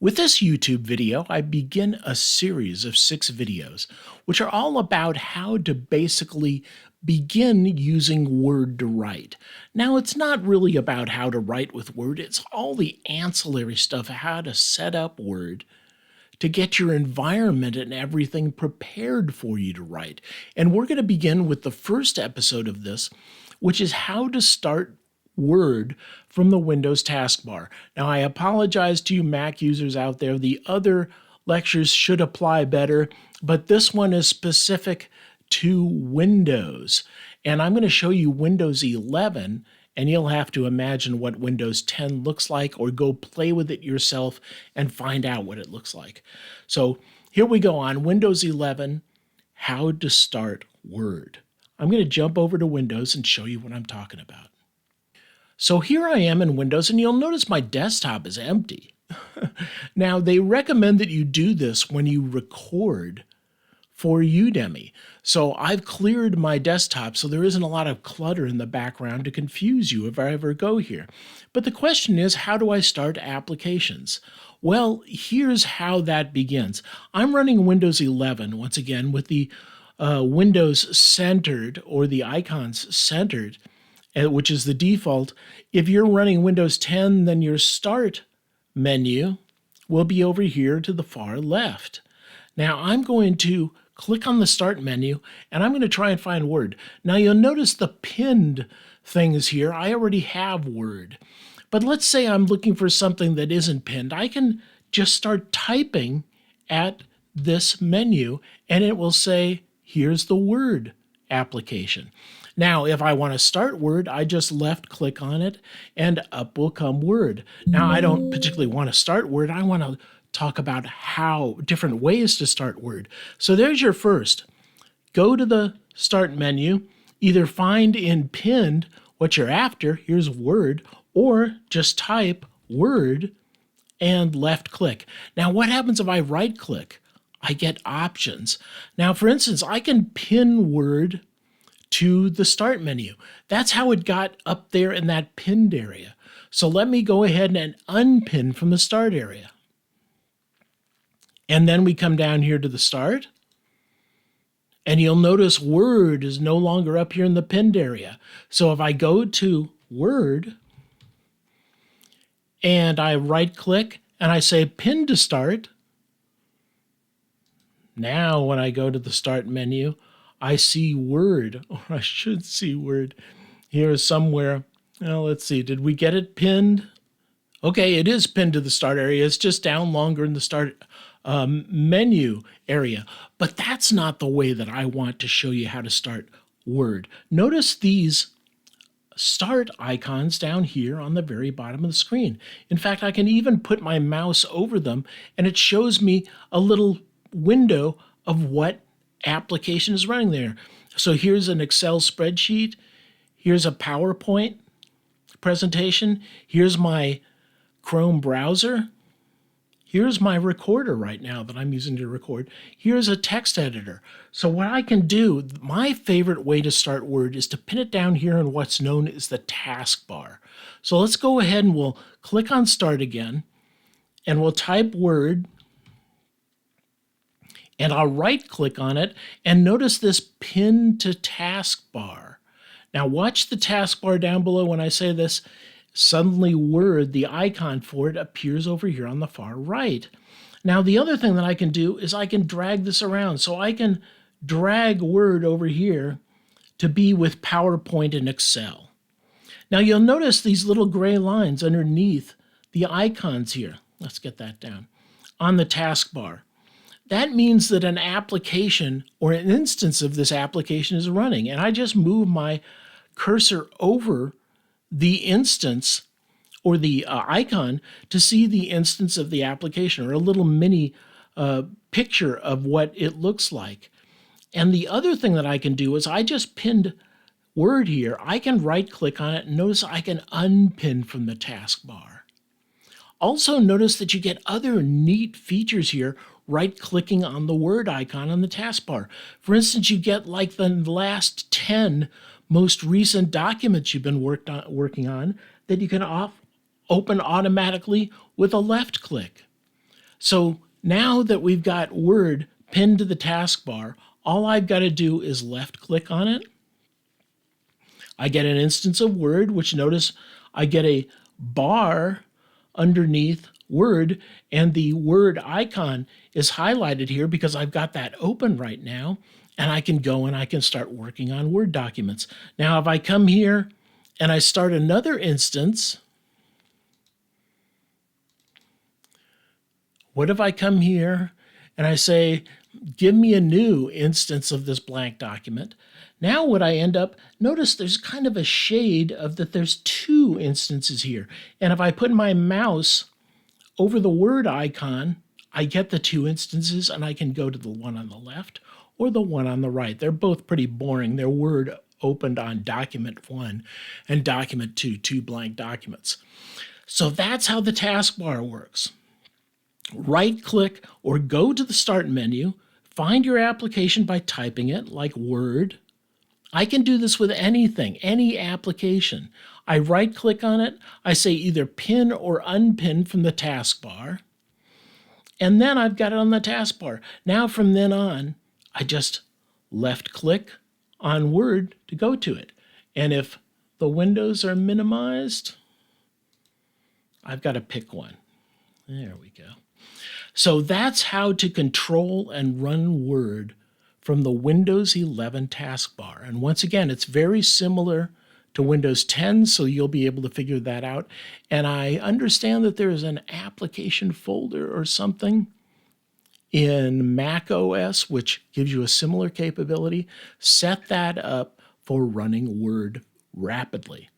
With this YouTube video, I begin a series of 6 videos, which are all about how to basically begin using Word to write. Now, it's not really about how to write with Word, it's all the ancillary stuff, how to set up Word to get your environment and everything prepared for you to write. And we're going to begin with the first episode of this, which is how to start Word from the Windows taskbar. Now, I apologize to you Mac users out there. The other lectures should apply better, but this one is specific to Windows. And I'm going to show you Windows 11, and you'll have to imagine what Windows 10 looks like or go play with it yourself and find out what it looks like. So here we go on Windows 11, how to start Word. I'm going to jump over to Windows and show you what I'm talking about. So here I am in Windows, and you'll notice my desktop is empty. Now, they recommend that you do this when you record for Udemy. So I've cleared my desktop so there isn't a lot of clutter in the background to confuse you if I ever go here. But the question is, how do I start applications? Well, here's how that begins. I'm running Windows 11, once again, with the Windows centered, or the icons centered, which is the default. If you're running Windows 10, then your Start menu will be over here to the far left. Now, I'm going to click on the Start menu, and I'm going to try and find Word. Now, you'll notice the pinned things here. I already have Word. But let's say I'm looking for something that isn't pinned. I can just start typing at this menu, and it will say, here's the Word application. Now, if I want to start Word, I just left click on it and up will come Word. Now, I don't particularly want to start Word. I want to talk about how different ways to start Word. So there's your first. Go to the Start menu, either find in pinned what you're after, here's Word, or just type Word and left click. Now, what happens if I right click? I get options. Now, for instance, I can pin Word to the Start menu. That's how it got up there in that pinned area. So let me go ahead and unpin from the Start area. And then we come down here to the Start, and you'll notice Word is no longer up here in the pinned area. So if I go to Word and I right click and I say Pin to Start, now when I go to the Start menu, I see Word, or I should see Word here somewhere. Well, let's see, did we get it pinned? Okay, it is pinned to the Start area. It's just down longer in the Start menu area. But that's not the way that I want to show you how to start Word. Notice these Start icons down here on the very bottom of the screen. In fact, I can even put my mouse over them, and it shows me a little window of what application is running there. So here's an Excel spreadsheet. Here's a PowerPoint presentation. Here's my Chrome browser. Here's my recorder right now that I'm using to record. Here's a text editor. So what I can do, my favorite way to start Word is to pin it down here in what's known as the taskbar. So let's go ahead and we'll click on Start again, and we'll type Word, and I'll right click on it, and notice this pin to taskbar. Now watch the taskbar down below. When I say this, suddenly Word, the icon for it, appears over here on the far right. Now the other thing that I can do is I can drag this around. So I can drag Word over here to be with PowerPoint and Excel. Now you'll notice these little gray lines underneath the icons here. Let's get that down. On the taskbar. That means that an application or an instance of this application is running. And I just move my cursor over the instance or the icon to see the instance of the application, or a little mini picture of what it looks like. And the other thing that I can do is I just pinned Word here. I can right click on it, and notice I can unpin from the taskbar. Also notice that you get other neat features here right-clicking on the Word icon on the taskbar. For instance, you get like the last 10 most recent documents you've been working on that you can open automatically with a left click. So now that we've got Word pinned to the taskbar, all I've got to do is left click on it. I get an instance of Word, which notice I get a bar underneath Word, and the Word icon is highlighted here because I've got that open right now, and I can go and I can start working on Word documents. Now, if I come here and I start another instance, what if I come here and I say, give me a new instance of this blank document? Now what I end up, notice there's kind of a shade of that there's two instances here. And if I put my mouse over the Word icon, I get the two instances and I can go to the one on the left or the one on the right. They're both pretty boring. They're Word opened on document 1 and document 2, two blank documents. So that's how the taskbar works. Right click or go to the Start menu, find your application by typing it, like Word. I can do this with anything, any application. I right click on it, I say either pin or unpin from the taskbar, and then I've got it on the taskbar. Now from then on, I just left click on Word to go to it. And if the windows are minimized, I've got to pick one. There we go. So that's how to control and run Word from the Windows 11 taskbar. And once again, it's very similar to Windows 10, so you'll be able to figure that out. And I understand that there is an application folder or something in Mac OS which gives you a similar capability. Set that up for running Word rapidly.